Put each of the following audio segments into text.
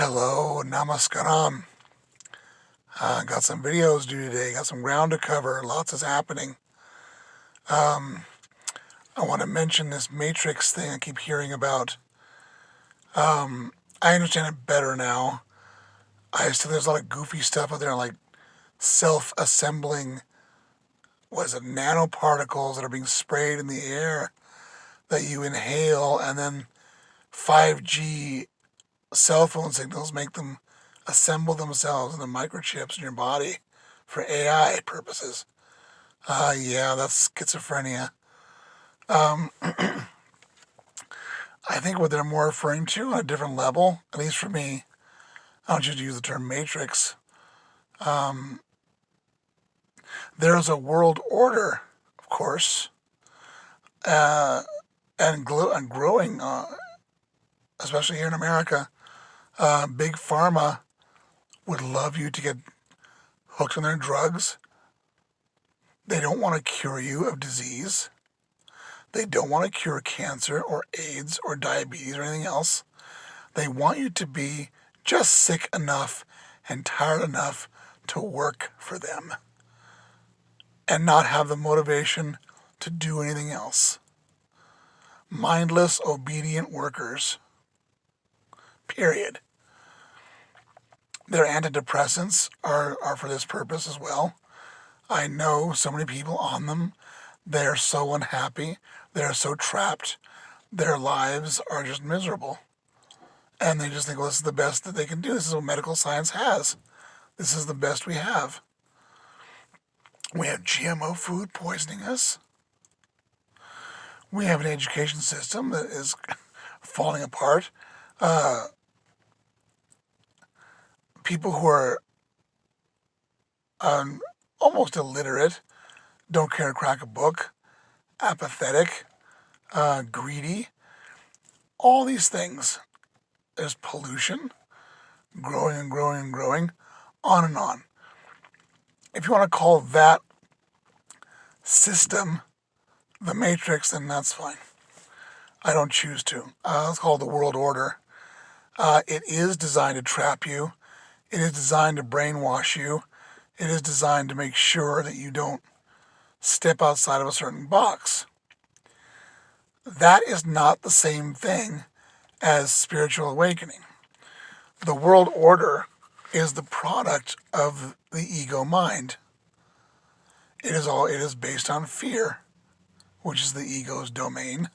Hello, namaskaram. Got some videos due today, got some ground to cover, lots is happening. I want to mention this matrix thing I keep hearing about. I understand it better now. There's a lot of goofy stuff out there, like self-assembling, nanoparticles that are being sprayed in the air that you inhale, and then 5G cell phone signals make them assemble themselves into microchips in your body for AI purposes. Yeah, that's schizophrenia. I think what they're more referring to on a different level, at least for me, I don't choose to use the term matrix. There's a world order, of course, and growing, especially here in America. Big Pharma would love you to get hooked on their drugs. They don't want to cure you of disease. They don't want to cure cancer or AIDS or diabetes or anything else. They want you to be just sick enough and tired enough to work for them and not have the motivation to do anything else. Mindless, obedient workers. Period. Their antidepressants are for this purpose as well. I know so many people on them. They're so unhappy. They're so trapped. Their lives are just miserable. And they just think, well, this is the best that they can do. This is what medical science has. This is the best we have. We have GMO food poisoning us. We have an education system that is falling apart. People who are almost illiterate, don't care to crack a book, apathetic, greedy, all these things. There's pollution, growing and growing and growing, on and on. If you want to call that system the Matrix, then that's fine. I don't choose to. Let's call it the world order. It is designed to trap you. It is designed to brainwash you. It is designed to make sure that you don't step outside of a certain box. That is not the same thing as spiritual awakening. The world order is the product of the ego mind. It is based on fear, which is the ego's domain.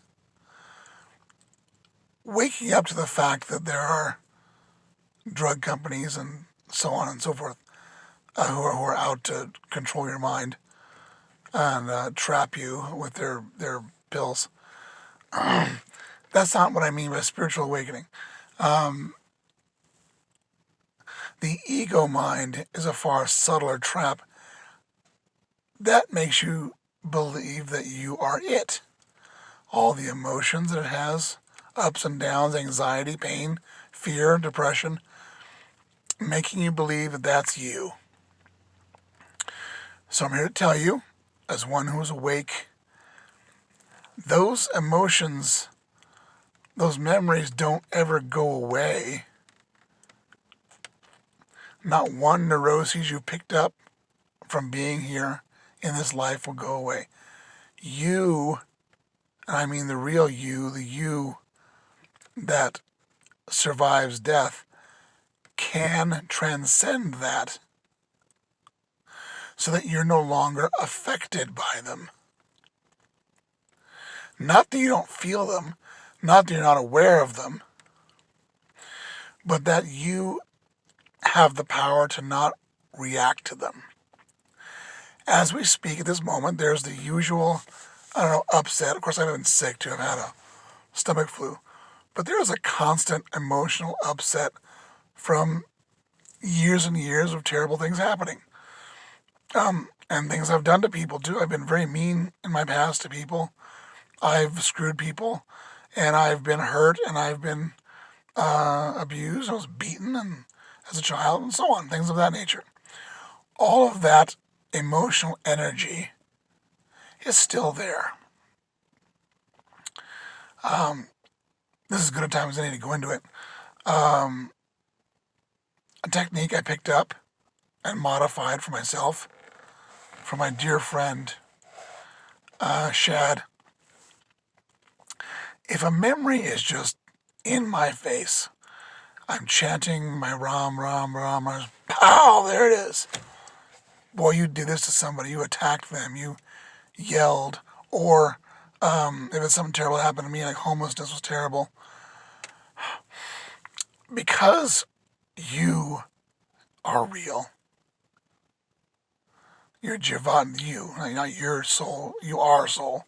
Waking up to the fact that there are drug companies and so on and so forth who are out to control your mind and trap you with their pills. That's not what I mean by spiritual awakening. The ego mind is a far subtler trap that makes you believe that you are it. All the emotions that it has, ups and downs, anxiety, pain, fear, depression, making you believe that that's you. So I'm here to tell you, as one who is awake, those emotions, those memories don't ever go away. Not one neuroses you picked up from being here in this life will go away. You, and I mean the real you, the you that survives death, can transcend that so that you're no longer affected by them. Not that you don't feel them, not that you're not aware of them, but that you have the power to not react to them. As we speak at this moment, there's the usual, upset. Of course, I've been sick too. I've had a stomach flu. But there is a constant emotional upset from years and years of terrible things happening. And things I've done to people too. I've been very mean in my past to people. I've screwed people, and I've been hurt, and I've been abused. I was beaten and as a child, and so on, things of that nature. All of that emotional energy is still there. This is as good a time as any to go into it. a technique I picked up and modified for myself from my dear friend Shad. If a memory is just in my face, I'm chanting my Ram, Ram, Ram, Ram, pow, there it is. Boy, you did this to somebody, you attacked them, you yelled, or if it's something terrible that happened to me, like homelessness was terrible, because you are real. You're Jivan, you, not your soul, you are soul,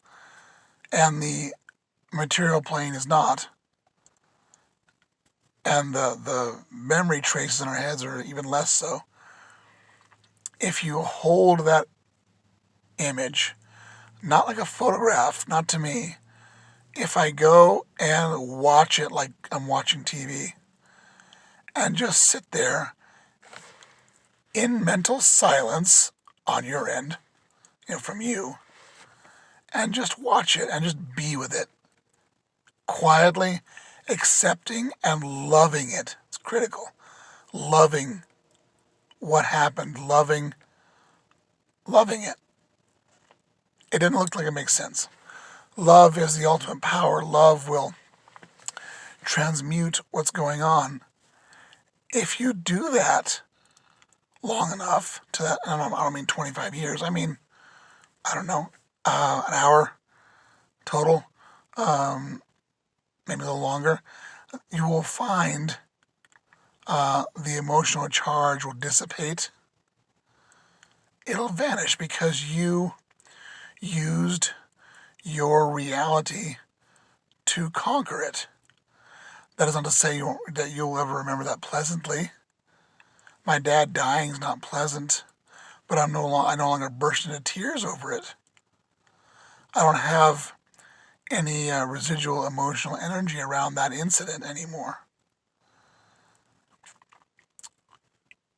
and the material plane is not, and the memory traces in our heads are even less so. If you hold that image, not like a photograph, not to me, if I go and watch it like I'm watching TV, and just sit there in mental silence on your end, from you, and just watch it and just be with it, quietly accepting and loving it. It's critical. Loving what happened, loving it. It didn't look like it makes sense. Love is the ultimate power. Love will transmute what's going on. If you do that long enough, to that, I don't mean 25 years, I mean, I don't know, an hour total, maybe a little longer, you will find the emotional charge will dissipate. It'll vanish because you used your reality to conquer it. That is not to say that you'll ever remember that pleasantly. My dad dying is not pleasant, but I no longer burst into tears over it. I don't have any residual emotional energy around that incident anymore.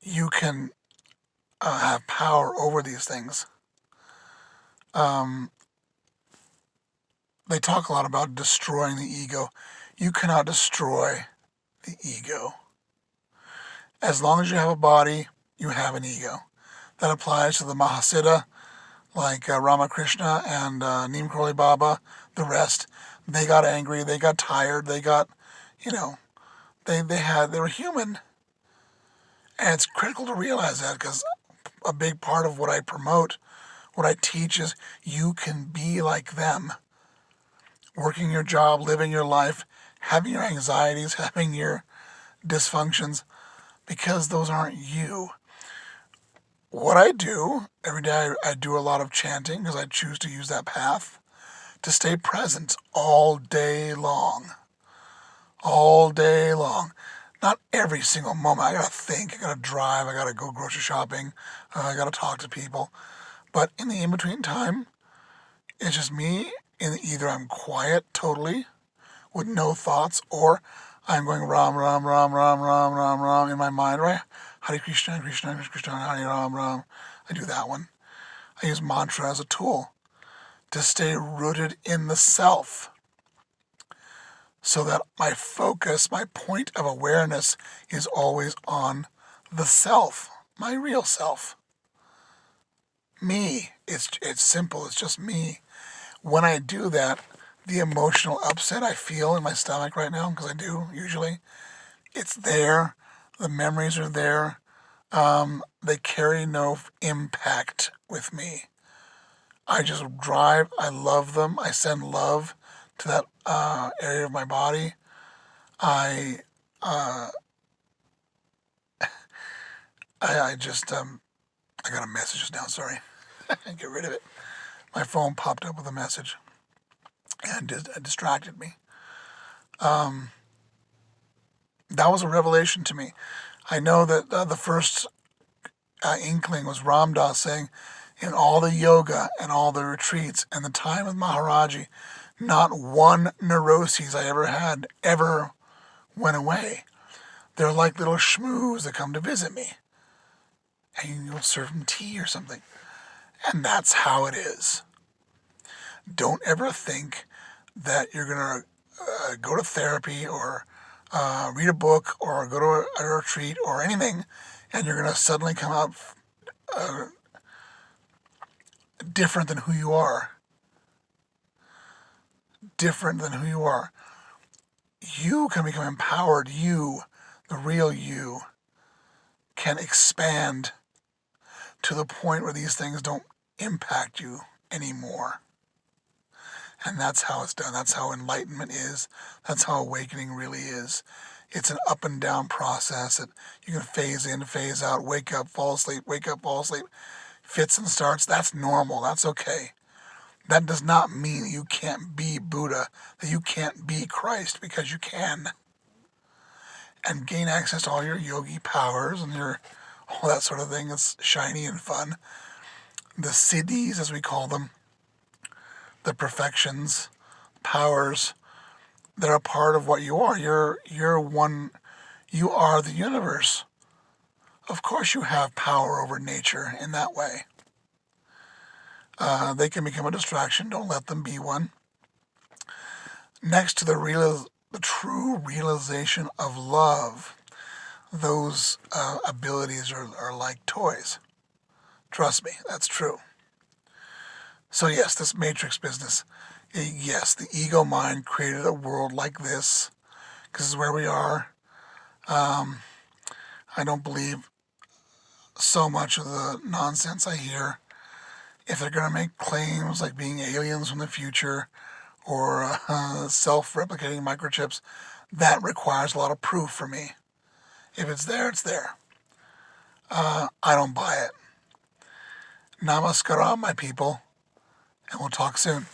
You can have power over these things. They talk a lot about destroying the ego. You cannot destroy the ego. As long as you have a body, you have an ego. That applies to the Mahasiddha, like Ramakrishna and Neem Karoli Baba, the rest. They got angry, they got tired, they got, they were human. And it's critical to realize that, because a big part of what I promote, what I teach, is you can be like them. Working your job, living your life, having your anxieties, having your dysfunctions, because those aren't you. What I do, every day I do a lot of chanting because I choose to use that path to stay present all day long. All day long. Not every single moment. I gotta think, I gotta drive, I gotta go grocery shopping, I gotta talk to people. But in the in-between time, it's just me, and either I'm quiet totally with no thoughts, or I'm going Ram, Ram, Ram, Ram, Ram, Ram, Ram in my mind, right? Hare Krishna, Krishna, Krishna, Hare Ram, Ram. I do that one. I use mantra as a tool to stay rooted in the self, so that my focus, my point of awareness is always on the self, my real self. Me. It's simple. It's just me. When I do that, the emotional upset I feel in my stomach right now, because I do usually, it's there. The memories are there. They carry no impact with me. I just drive. I love them. I send love to that area of my body. I just I got a message just now. Sorry, get rid of it. My phone popped up with a message and it distracted me. That was a revelation to me. I know that the first inkling was Ram Dass saying, in all the yoga and all the retreats and the time with Maharaji, not one neuroses I ever had ever went away. They're like little schmoos that come to visit me. And you'll serve them tea or something. And that's how it is. Don't ever think that you're going to go to therapy or read a book or go to a retreat or anything, and you're going to suddenly come out different than who you are. Different than who you are. You can become empowered. You, the real you, can expand to the point where these things don't impact you anymore. And that's how it's done. That's how enlightenment is. That's how awakening really is. It's an up and down process that you can phase in, phase out, wake up, fall asleep, wake up, fall asleep, fits and starts. That's normal. That's okay. That does not mean that you can't be Buddha, that you can't be Christ, because you can. And gain access to all your yogi powers and all that sort of thing. It's shiny and fun. The siddhis, as we call them, the perfections, powers, they're a part of what you are. You're one. You are the universe. Of course you have power over nature in that way. They can become a distraction. Don't let them be one. Next to the true realization of love, those abilities are like toys. Trust me, that's true. So yes, this matrix business. Yes, the ego mind created a world like this, because this is where we are. I don't believe so much of the nonsense I hear. If they're going to make claims like being aliens from the future or self-replicating microchips, that requires a lot of proof for me. If it's there, it's there. I don't buy it. Namaskaram, my people, and we'll talk soon.